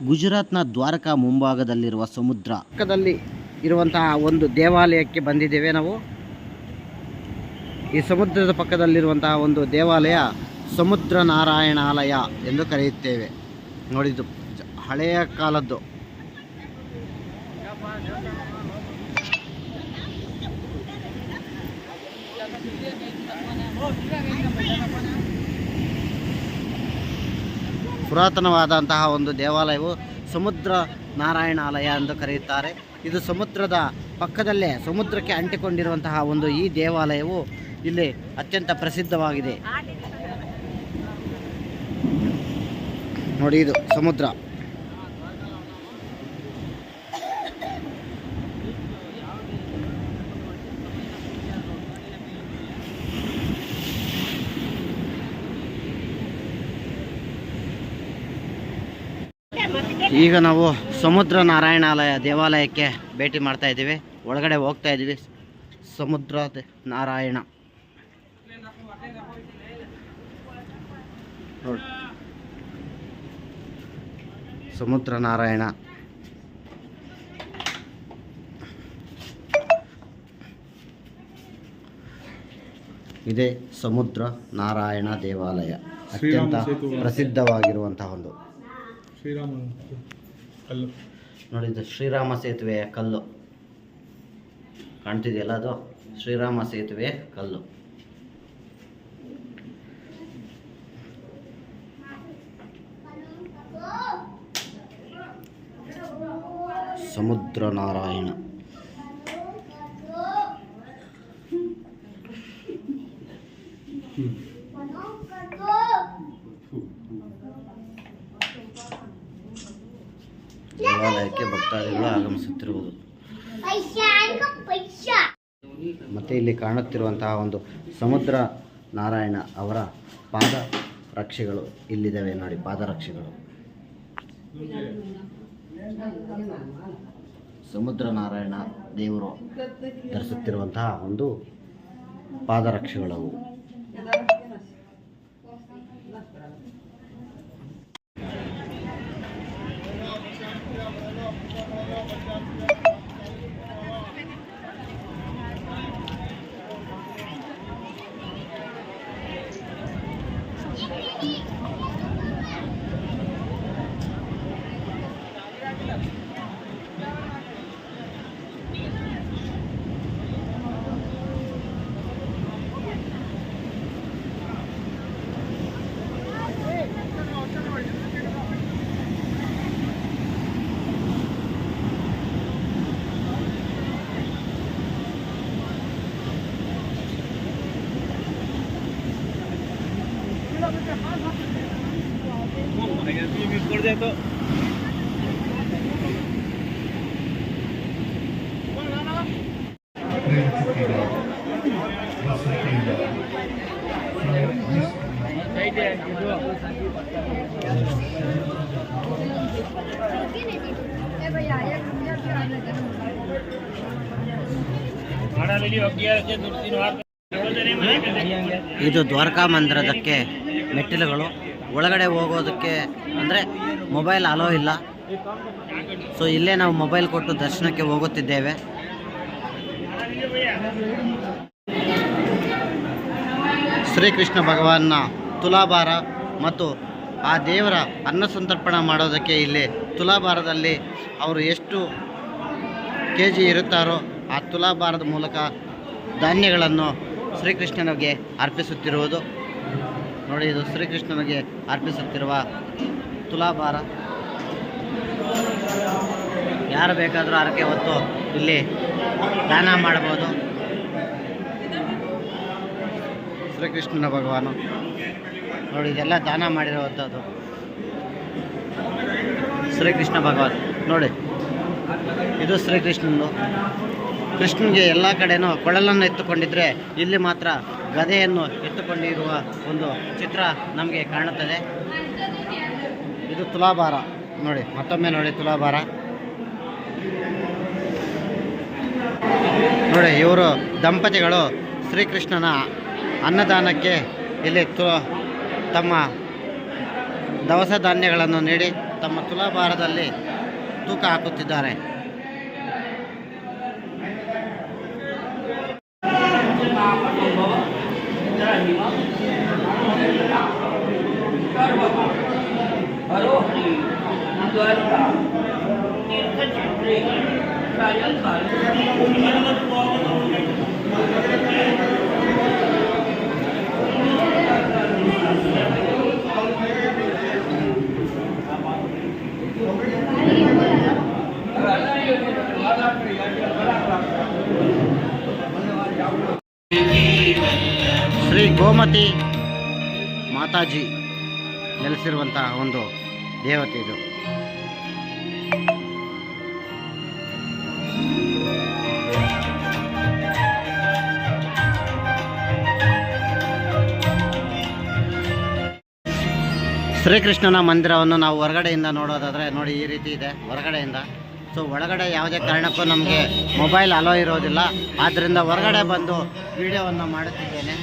ಗುಜರಾತ್ನ ದ್ವಾರಕಾ ಮುಂಭಾಗದಲ್ಲಿರುವ ಸಮುದ್ರ ಪಕ್ಕದಲ್ಲಿ ಇರುವಂತಹ ಒಂದು ದೇವಾಲಯಕ್ಕೆ ಬಂದಿದ್ದೇವೆ ನಾವು. ಈ ಸಮುದ್ರದ ಪಕ್ಕದಲ್ಲಿರುವಂತಹ ಒಂದು ದೇವಾಲಯ ಸಮುದ್ರ ನಾರಾಯಣಾಲಯ ಎಂದು ಕರೆಯುತ್ತೇವೆ. ನೋಡಿದ್ದು ಹಳೆಯ ಕಾಲದ್ದು. ಪುರಾತನವಾದಂತಹ ಒಂದು ದೇವಾಲಯವು ಸಮುದ್ರ ನಾರಾಯಣಾಲಯ ಎಂದು ಕರೆಯುತ್ತಾರೆ. ಇದು ಸಮುದ್ರದ ಪಕ್ಕದಲ್ಲೇ ಸಮುದ್ರಕ್ಕೆ ಅಂಟಿಕೊಂಡಿರುವಂತಹ ಒಂದು ಈ ದೇವಾಲಯವು ಇಲ್ಲಿ ಅತ್ಯಂತ ಪ್ರಸಿದ್ಧವಾಗಿದೆ. ನೋಡಿ, ಇದು ಸಮುದ್ರ. ಈಗ ನಾವು ಸಮುದ್ರ ನಾರಾಯಣಾಲಯ ದೇವಾಲಯಕ್ಕೆ ಭೇಟಿ ಮಾಡ್ತಾ ಇದ್ದೀವಿ. ಒಳಗಡೆ ಹೋಗ್ತಾ ಇದ್ದೀವಿ. ಸಮುದ್ರ ನಾರಾಯಣ ನೋಡಿ, ಸಮುದ್ರ ನಾರಾಯಣ. ಇದೇ ಸಮುದ್ರ ನಾರಾಯಣ ದೇವಾಲಯ, ಅತ್ಯಂತ ಪ್ರಸಿದ್ಧವಾಗಿರುವಂತಹ ಒಂದು. ನೋಡಿ, ಇದು ಶ್ರೀರಾಮ ಸೇತುವೆಯ ಕಲ್ಲು ಕಾಣ್ತಿದೆಯಲ್ಲ, ಅದು ಶ್ರೀರಾಮ ಸೇತುವೆ ಕಲ್ಲು. ಸಮುದ್ರ ನಾರಾಯಣ. ದೇವಾಲಯಕ್ಕೆ ಭಕ್ತಾದಿಗಳು ಆಗಮಿಸುತ್ತಿರುವುದು. ಮತ್ತೆ ಇಲ್ಲಿ ಕಾಣುತ್ತಿರುವಂತಹ ಒಂದು ಸಮುದ್ರ ನಾರಾಯಣ ಅವರ ಪಾದ ರಕ್ಷೆಗಳು ಇಲ್ಲಿದ್ದಾವೆ ನೋಡಿ, ಪಾದರಕ್ಷೆಗಳು. ಸಮುದ್ರ ನಾರಾಯಣ ದೇವರು ಧರಿಸುತ್ತಿರುವಂತಹ ಒಂದು ಪಾದರಕ್ಷೆಗಳವು. ಇದು ದ್ವಾರಕಾ ಮಂದಿರದಕ್ಕೆ ಮೆಟ್ಟಿಲುಗಳು. ಒಳಗಡೆ ಹೋಗೋದಕ್ಕೆ ಅಂದರೆ ಮೊಬೈಲ್ ಅಲೋ ಇಲ್ಲ. ಸೊ ಇಲ್ಲೇ ನಾವು ಮೊಬೈಲ್ ಕೊಟ್ಟು ದರ್ಶನಕ್ಕೆ ಹೋಗುತ್ತಿದ್ದೇವೆ. ಶ್ರೀಕೃಷ್ಣ ಭಗವಾನ್ನ ತುಲಾಭಾರ ಮತ್ತು ಆ ದೇವರ ಅನ್ನ ಸಂತರ್ಪಣೆ ಮಾಡೋದಕ್ಕೆ ಇಲ್ಲಿ ತುಲಾಭಾರದಲ್ಲಿ ಅವರು ಎಷ್ಟು kg ಇರುತ್ತಾರೋ ಆ ತುಲಾಭಾರದ ಮೂಲಕ ಧಾನ್ಯಗಳನ್ನು ಶ್ರೀಕೃಷ್ಣನಿಗೆ ಅರ್ಪಿಸುತ್ತಿರುವುದು ನೋಡಿ. ಇದು ಶ್ರೀಕೃಷ್ಣನಿಗೆ ಅರ್ಪಿಸುತ್ತಿರುವ ತುಲಾಭಾರ. ಯಾರು ಬೇಕಾದರೂ ಹರಕೆ ಹೊತ್ತು ಇಲ್ಲಿ ದಾನ ಮಾಡಬಹುದು. ಶ್ರೀಕೃಷ್ಣನ ಭಗವಾನು ನೋಡಿ, ಇದೆಲ್ಲ ದಾನ ಮಾಡಿರುವಂಥದ್ದು ಶ್ರೀಕೃಷ್ಣ ಭಗವಾನ್ ನೋಡಿ. ಇದು ಶ್ರೀಕೃಷ್ಣನು. ಕೃಷ್ಣನಿಗೆ ಎಲ್ಲ ಕಡೆನೂ ಕೊಳಲನ್ನು ಎತ್ತುಕೊಂಡಿದ್ದರೆ ಇಲ್ಲಿ ಮಾತ್ರ ಗದೆಯನ್ನು ಎತ್ತುಕೊಂಡಿರುವ ಒಂದು ಚಿತ್ರ ನಮಗೆ ಕಾಣುತ್ತದೆ. ಇದು ತುಲಾಭಾರ ನೋಡಿ, ಮತ್ತೊಮ್ಮೆ ನೋಡಿ ತುಲಾಭಾರ ನೋಡಿ. ಇವರು ದಂಪತಿಗಳು ಶ್ರೀಕೃಷ್ಣನ ಅನ್ನದಾನಕ್ಕೆ ಇಲ್ಲಿ ತಮ್ಮ ದವಸ ಧಾನ್ಯಗಳನ್ನು ನೀಡಿ ತಮ್ಮ ತುಲಾಭಾರದಲ್ಲಿ ತೂಕ ಹಾಕುತ್ತಿದ್ದಾರೆ. ಶ್ರೀ ಗೋಮತಿ ಮಾತಾಜಿ ನೆಲೆಸಿರುವಂತಹ ಒಂದು ದೇವತೆ ಇದು. ಶ್ರೀಕೃಷ್ಣನ ಮಂದಿರವನ್ನು ನಾವು ಹೊರಗಡೆಯಿಂದ ನೋಡೋದಾದರೆ ನೋಡಿ ಈ ರೀತಿ ಇದೆ ಹೊರಗಡೆಯಿಂದ. ಸೊ ಒಳಗಡೆ ಯಾವುದೇ ಕಾರಣಕ್ಕೂ ನಮಗೆ ಮೊಬೈಲ್ ಅಲೋ ಇರೋದಿಲ್ಲ, ಆದ್ದರಿಂದ ಹೊರಗಡೆ ಬಂದು ವಿಡಿಯೋವನ್ನು ಮಾಡುತ್ತಿದ್ದೇನೆ.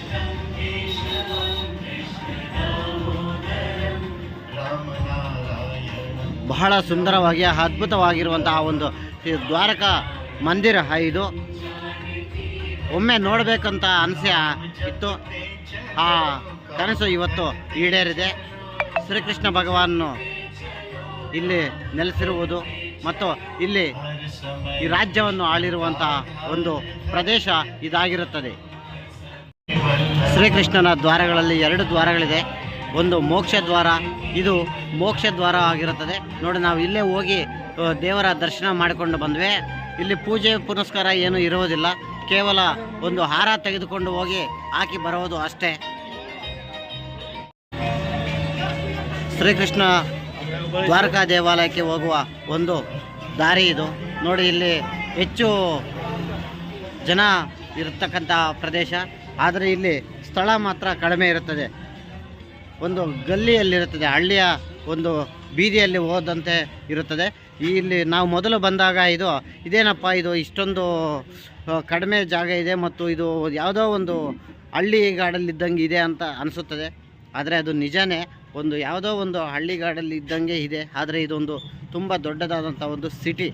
ಬಹಳ ಸುಂದರವಾಗಿ ಅದ್ಭುತವಾಗಿರುವಂತಹ ಒಂದು ದ್ವಾರಕಾ ಮಂದಿರ ಇದು. ಒಮ್ಮೆ ನೋಡಬೇಕಂತ ಅನಿಸೆ ಇತ್ತು, ಆ ಕನಸು ಇವತ್ತು ಈಡೇರಿದೆ. ಶ್ರೀಕೃಷ್ಣ ಭಗವಾನ್ ಇಲ್ಲಿ ನೆಲೆಸಿರುವುದು ಮತ್ತು ಇಲ್ಲಿ ಈ ರಾಜ್ಯವನ್ನು ಆಳಿರುವಂತಹ ಒಂದು ಪ್ರದೇಶ ಇದಾಗಿರುತ್ತದೆ. ಶ್ರೀಕೃಷ್ಣನ ದ್ವಾರಗಳಲ್ಲಿ 2 ದ್ವಾರಗಳಿದೆ. ಒಂದು ಮೋಕ್ಷ ದ್ವಾರ, ಇದು ಮೋಕ್ಷ ದ್ವಾರ ಆಗಿರುತ್ತದೆ. ನೋಡಿ, ನಾವು ಇಲ್ಲೇ ಹೋಗಿ ದೇವರ ದರ್ಶನ ಮಾಡಿಕೊಂಡು ಬಂದ್ವಿ. ಇಲ್ಲಿ ಪೂಜೆ ಪುನಸ್ಕಾರ ಏನೂ ಇರುವುದಿಲ್ಲ, ಕೇವಲ ಒಂದು ಹಾರ ತೆಗೆದುಕೊಂಡು ಹೋಗಿ ಹಾಕಿ ಬರುವುದು ಅಷ್ಟೇ. ಶ್ರೀಕೃಷ್ಣ ದ್ವಾರಕಾ ದೇವಾಲಯಕ್ಕೆ ಹೋಗುವ ಒಂದು ದಾರಿ ಇದು. ನೋಡಿ, ಇಲ್ಲಿ ಹೆಚ್ಚು ಜನ ಇರತಕ್ಕಂಥ ಪ್ರದೇಶ, ಆದರೆ ಇಲ್ಲಿ ಸ್ಥಳ ಮಾತ್ರ ಕಡಿಮೆ ಇರುತ್ತದೆ. ಒಂದು ಗಲ್ಲಿಯಲ್ಲಿರುತ್ತದೆ, ಹಳ್ಳಿಯ ಒಂದು ಬೀದಿಯಲ್ಲಿ ಹೋದಂತೆ ಇರುತ್ತದೆ. ಇಲ್ಲಿ ನಾವು ಮೊದಲು ಬಂದಾಗ ಇದೇನಪ್ಪ ಇದು ಇಷ್ಟೊಂದು ಕಡಿಮೆ ಜಾಗ ಇದೆ ಮತ್ತು ಇದು ಯಾವುದೋ ಒಂದು ಹಳ್ಳಿಗಾಡಲ್ಲಿದ್ದಂಗೆ ಇದೆ ಅಂತ ಅನಿಸುತ್ತದೆ. ಆದರೆ ಅದು ನಿಜನೇ, ಒಂದು ಯಾವುದೋ ಒಂದು ಹಳ್ಳಿಗಾಡಲ್ಲಿ ಇದ್ದಂಗೆ ಇದೆ. ಆದರೆ ಇದೊಂದು ತುಂಬ ದೊಡ್ಡದಾದಂಥ ಒಂದು ಸಿಟಿ.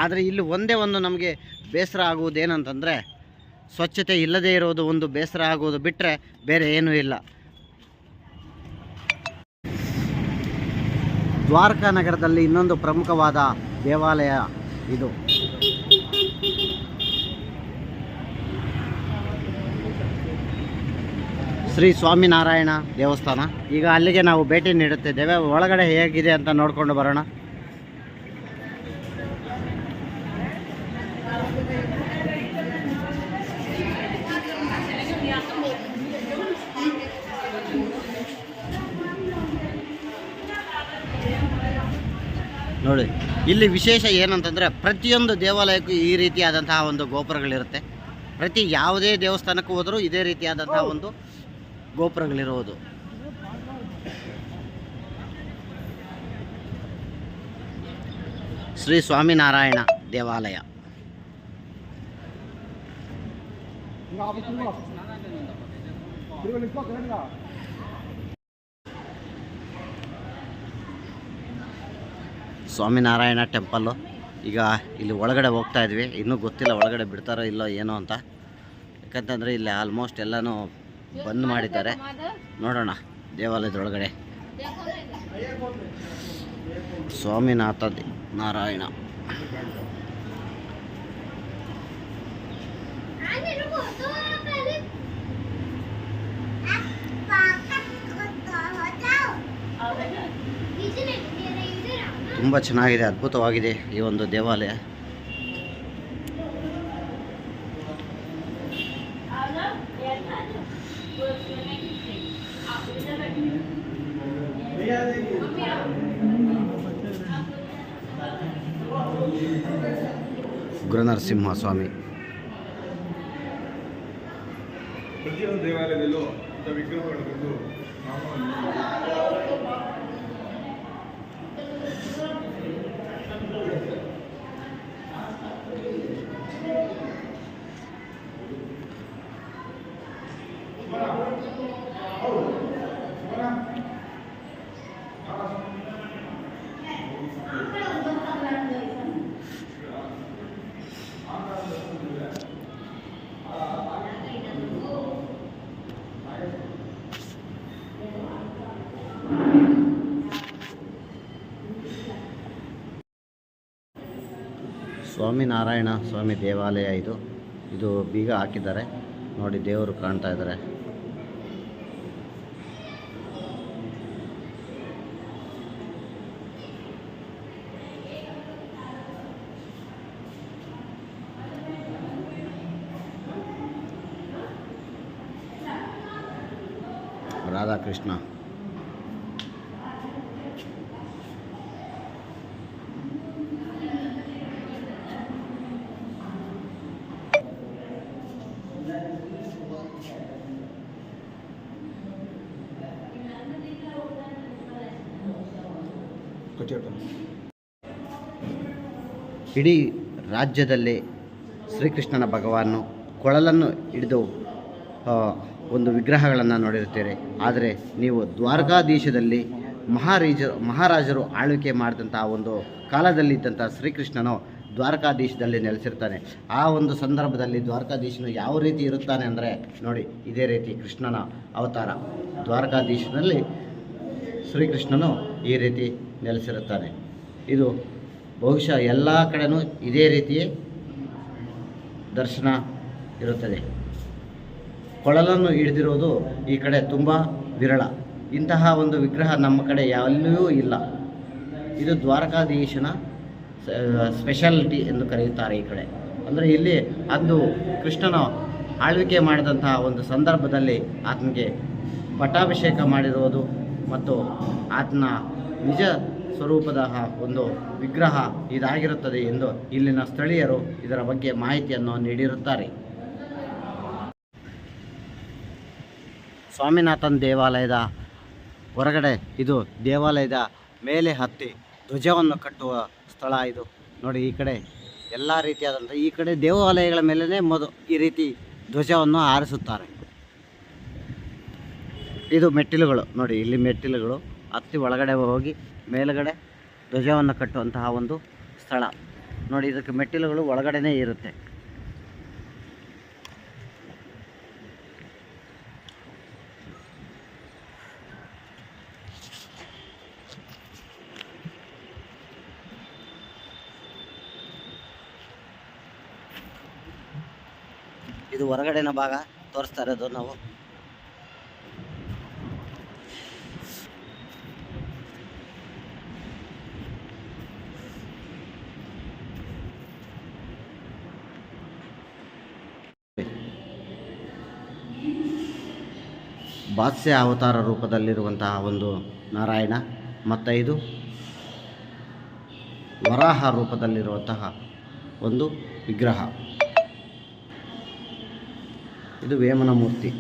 ಆದರೆ ಇಲ್ಲಿ ಒಂದೇ ಒಂದು ನಮಗೆ ಬೇಸರ ಆಗುವುದೇನಂತಂದರೆ ಸ್ವಚ್ಛತೆ ಇಲ್ಲದೇ ಇರೋದು ಒಂದು ಬೇಸರ ಆಗುವುದು ಬಿಟ್ಟರೆ ಬೇರೆ ಏನೂ ಇಲ್ಲ. ದ್ವಾರಕಾ ನಗರದಲ್ಲಿ ಇನ್ನೊಂದು ಪ್ರಮುಖವಾದ ದೇವಾಲಯ ಇದು. ಶ್ರೀ ಸ್ವಾಮಿನಾರಾಯಣ ದೇವಸ್ಥಾನ. ಈಗ ಅಲ್ಲಿಗೆ ನಾವು ಭೇಟಿ ನೀಡುತ್ತಿದ್ದೇವೆ. ಒಳಗಡೆ ಹೇಗಿದೆ ಅಂತ ನೋಡಿಕೊಂಡು ಬರೋಣ. ನೋಡಿ, ಇಲ್ಲಿ ವಿಶೇಷ ಏನಂತಂದರೆ ಪ್ರತಿಯೊಂದು ದೇವಾಲಯಕ್ಕೂ ಈ ರೀತಿಯಾದಂತಹ ಒಂದು ಗೋಪುರಗಳಿರುತ್ತೆ. ಯಾವುದೇ ದೇವಸ್ಥಾನಕ್ಕೂ ಹೋದರೂ ಇದೇ ರೀತಿಯಾದಂತಹ ಒಂದು ಗೋಪುರಗಳಿರುವುದು. ಶ್ರೀ ಸ್ವಾಮಿನಾರಾಯಣ ದೇವಾಲಯ. ಸ್ವಾಮಿನಾರಾಯಣ ಟೆಂಪಲ್ಲು. ಈಗ ಇಲ್ಲಿ ಒಳಗಡೆ ಹೋಗ್ತಾ ಇದ್ವಿ, ಇನ್ನೂ ಗೊತ್ತಿಲ್ಲ ಒಳಗಡೆ ಬಿಡ್ತಾರೋ ಇಲ್ಲೋ ಏನೋ ಅಂತ. ಯಾಕಂತಂದರೆ ಇಲ್ಲಿ ಆಲ್ಮೋಸ್ಟ್ ಎಲ್ಲನೂ ಬಂದ್ ಮಾಡಿದ್ದಾರೆ. ನೋಡೋಣ ದೇವಾಲಯದೊಳಗಡೆ. ಸ್ವಾಮಿನಾಥ ನಾರಾಯಣ. ತುಂಬ ಚೆನ್ನಾಗಿದೆ, ಅದ್ಭುತವಾಗಿದೆ ಈ ಒಂದು ದೇವಾಲಯ. ಉಗ್ರನರಸಿಂಹ ಸ್ವಾಮಿ. ಪ್ರತಿಯೊಂದು ದೇವಾಲಯದಲ್ಲೂ ವಿಗ್ರಹಗಳು ಸ್ವಾಮಿನಾರಾಯಣ ಸ್ವಾಮಿ ದೇವಾಲಯ ಇದು ಬೀಗ ಹಾಕಿದ್ದಾರೆ ನೋಡಿ, ದೇವರು ಕಾಣ್ತಾ ಇದ್ದಾರೆ. ರಾಧಾಕೃಷ್ಣ ಇಡೀ ರಾಜ್ಯದಲ್ಲಿ ಶ್ರೀಕೃಷ್ಣನ ಭಗವಾನು ಕೊಳಲನ್ನು ಹಿಡಿದು ಒಂದು ವಿಗ್ರಹಗಳನ್ನು ನೋಡಿರುತ್ತೀರಿ. ಆದರೆ ನೀವು ದ್ವಾರಕಾಧೀಶದಲ್ಲಿ ಮಹಾರಾಜರು ಆಳ್ವಿಕೆ ಮಾಡಿದಂಥ ಒಂದು ಕಾಲದಲ್ಲಿದ್ದಂಥ ಶ್ರೀಕೃಷ್ಣನು ದ್ವಾರಕಾಧೀಶದಲ್ಲಿ ನೆಲೆಸಿರ್ತಾನೆ. ಆ ಒಂದು ಸಂದರ್ಭದಲ್ಲಿ ದ್ವಾರಕಾಧೀಶನು ಯಾವ ರೀತಿ ಇರುತ್ತಾನೆ ಅಂದರೆ ನೋಡಿ, ಇದೇ ರೀತಿ ಕೃಷ್ಣನ ಅವತಾರ. ದ್ವಾರಕಾಧೀಶನಲ್ಲಿ ಶ್ರೀಕೃಷ್ಣನು ಈ ರೀತಿ ನೆಲೆಸಿರುತ್ತಾನೆ. ಇದು ಬಹುಶಃ ಎಲ್ಲ ಕಡೆನೂ ಇದೇ ರೀತಿಯೇ ದರ್ಶನ ಇರುತ್ತದೆ. ಕೊಳಲನ್ನು ಹಿಡಿದಿರುವುದು ಈ ಕಡೆ ತುಂಬ ವಿರಳ. ಇಂತಹ ಒಂದು ವಿಗ್ರಹ ನಮ್ಮ ಕಡೆ ಎಲ್ಲೂ ಇಲ್ಲ. ಇದು ದ್ವಾರಕಾಧೀಶನ ಸ್ಪೆಷಾಲಿಟಿ ಎಂದು ಕರೆಯುತ್ತಾರೆ ಈ ಕಡೆ. ಅಂದರೆ ಇಲ್ಲಿ ಅಂದು ಕೃಷ್ಣನ ಆಳ್ವಿಕೆ ಮಾಡಿದಂತಹ ಒಂದು ಸಂದರ್ಭದಲ್ಲಿ ಆತನಿಗೆ ಪಟ್ಟಾಭಿಷೇಕ ಮಾಡಿರುವುದು ಮತ್ತು ಆತನ ನಿಜ ಸ್ವರೂಪದ ಒಂದು ವಿಗ್ರಹ ಇದಾಗಿರುತ್ತದೆ ಎಂದು ಇಲ್ಲಿನ ಸ್ಥಳೀಯರು ಇದರ ಬಗ್ಗೆ ಮಾಹಿತಿಯನ್ನು ನೀಡಿರುತ್ತಾರೆ. ಸ್ವಾಮಿನಾಥನ್ ದೇವಾಲಯದ ಹೊರಗಡೆ ಇದು ದೇವಾಲಯದ ಮೇಲೆ ಹತ್ತಿ ಧ್ವಜವನ್ನು ಕಟ್ಟುವ ಸ್ಥಳ. ಇದು ನೋಡಿ, ಈ ಕಡೆ ಎಲ್ಲ ರೀತಿಯಾದಂಥ ಈ ಕಡೆ ದೇವಾಲಯಗಳ ಮೇಲೇ ಈ ರೀತಿ ಧ್ವಜವನ್ನು ಹಾರಿಸುತ್ತಾರೆ. ಇದು ಮೆಟ್ಟಿಲುಗಳು ನೋಡಿ, ಇಲ್ಲಿ ಮೆಟ್ಟಿಲುಗಳು ಹತ್ತಿ ಒಳಗಡೆ ಹೋಗಿ ಮೇಲುಗಡೆ ಧ್ವಜವನ್ನು ಕಟ್ಟುವಂತಹ ಒಂದು ಸ್ಥಳ ನೋಡಿ. ಇದಕ್ಕೆ ಮೆಟ್ಟಿಲುಗಳು ಒಳಗಡೆನೇ ಇರುತ್ತೆ. ಇದು ಹೊರಗಡೆನ ಭಾಗ ತೋರಿಸ್ತಾ ಇರೋದು ನಾವು. ಬಾತ್ಸ್ಯ ಅವತಾರ ರೂಪದಲ್ಲಿರುವಂತಹ ಒಂದು ನಾರಾಯಣ, ಮತ್ತು ಇದು ವರಾಹ ರೂಪದಲ್ಲಿರುವಂತಹ ಒಂದು ವಿಗ್ರಹ. ಇದು ವೇಮನ ಮೂರ್ತಿ.